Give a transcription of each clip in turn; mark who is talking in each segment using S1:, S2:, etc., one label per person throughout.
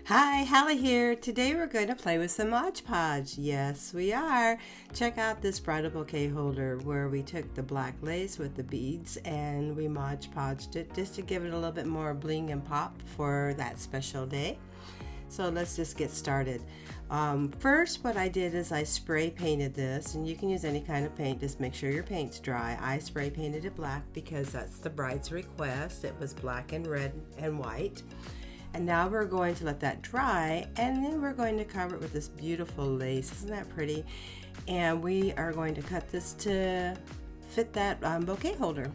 S1: Hi, Hallie here. Today we're going to play with some Modpodge. Yes, we are. Check out this bridal bouquet holder where we took the black lace with the beads and we Modpodged it just to give it a little bit more bling and pop for that special day. So let's just get started. First, what I did is I spray painted this, and you can use any kind of paint, just make sure your paint's dry. I spray painted it black because that's the bride's request. It was black and red and white. And now we're going to let that dry, and then we're going to cover it with this beautiful lace. Isn't that pretty? And we are going to cut this to fit that bouquet holder.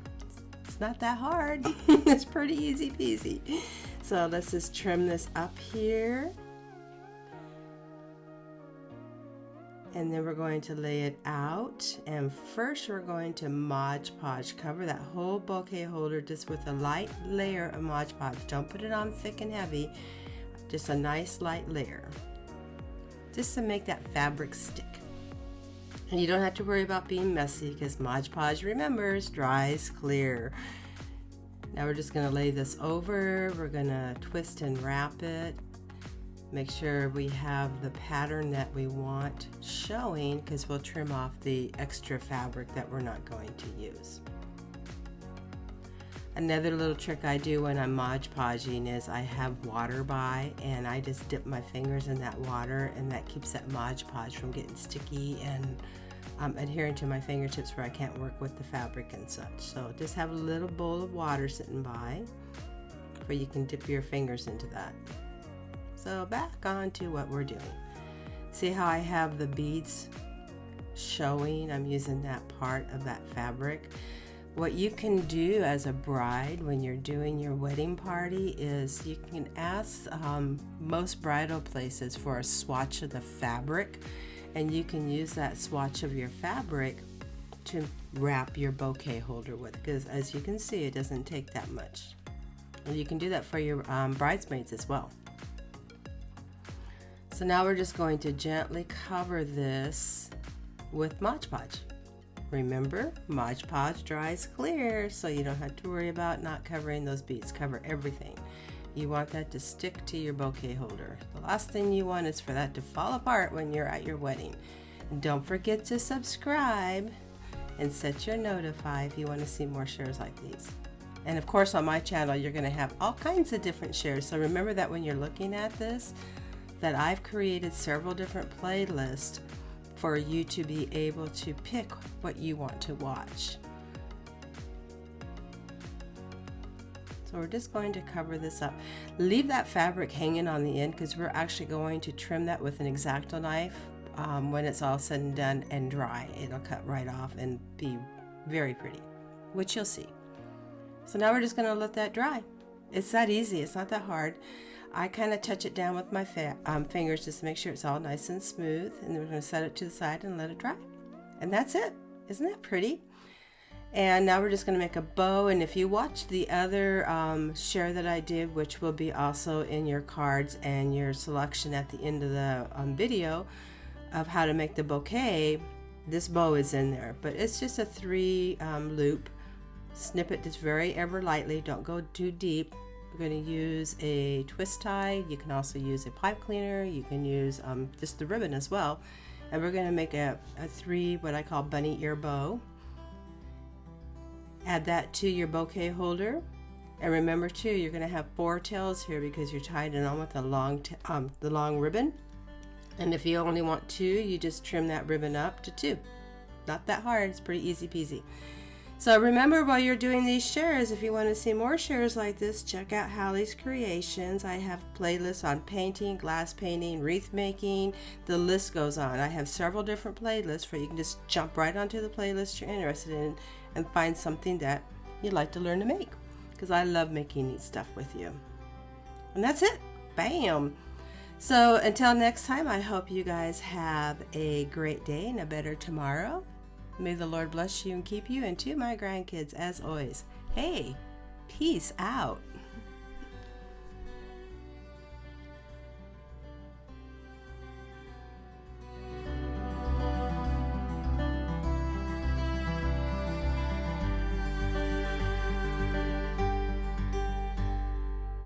S1: It's not that hard. It's pretty easy peasy. So let's just trim this up here. And then we're going to lay it out. And first we're going to Modpodge. Cover that whole bouquet holder just with a light layer of Modpodge. Don't put it on thick and heavy. Just a nice light layer. Just to make that fabric stick. And you don't have to worry about being messy because Modpodge, remembers, dries clear. Now we're just going to lay this over. We're going to twist and wrap it. Make sure we have the pattern that we want showing because we'll trim off the extra fabric that we're not going to use. Another little trick I do when I'm Modpodging is I have water by and I just dip my fingers in that water, and that keeps that Modpodge from getting sticky and adhering to my fingertips where I can't work with the fabric and such. So just have a little bowl of water sitting by where you can dip your fingers into that. So back on to what we're doing. See how I have the beads showing? I'm using that part of that fabric. What you can do as a bride when you're doing your wedding party is you can ask most bridal places for a swatch of the fabric, and you can use that swatch of your fabric to wrap your bouquet holder with, because as you can see, it doesn't take that much. And you can do that for your bridesmaids as well. So now we're just going to gently cover this with Modpodge. Remember, Modpodge dries clear, so you don't have to worry about not covering those beads. Cover everything. You want that to stick to your bouquet holder. The last thing you want is for that to fall apart when you're at your wedding. And don't forget to subscribe and set your notify if you want to see more shares like these. And of course on my channel you're going to have all kinds of different shares. So remember that when you're looking at this, that I've created several different playlists for you to be able to pick what you want to watch. So we're just going to cover this up. Leave that fabric hanging on the end because we're actually going to trim that with an X-Acto knife when it's all said and done and dry. It'll cut right off and be very pretty, which you'll see. So now we're just going to let that dry. It's that easy. It's not that hard. I kind of touch it down with my fingers just to make sure it's all nice and smooth, and then we're going to set it to the side and let it dry. And that's it. Isn't that pretty? And now we're just going to make a bow, and if you watch the other share that I did, which will be also in your cards and your selection at the end of the video of how to make the bouquet, this bow is in there. But it's just a 3 loop. Snip it just very ever lightly. Don't go too deep. We're going to use a twist tie. You can also use a pipe cleaner. You can use just the ribbon as well. And we're going to make a 3 what I call bunny ear bow. Add that to your bouquet holder. And remember too, you're going to have 4 tails here because you're tied it on with the long ribbon. And if you only want 2, you just trim that ribbon up to 2. Not that hard. It's pretty easy peasy. So remember, while you're doing these shares, if you want to see more shares like this, check out Hallie's Creations. I have playlists on painting, glass painting, wreath making. The list goes on. I have several different playlists where you can just jump right onto the playlist you're interested in and find something that you'd like to learn to make. Because I love making neat stuff with you. And that's it. Bam! So until next time, I hope you guys have a great day and a better tomorrow. May the Lord bless you and keep you, and to my grandkids, as always, hey, peace out.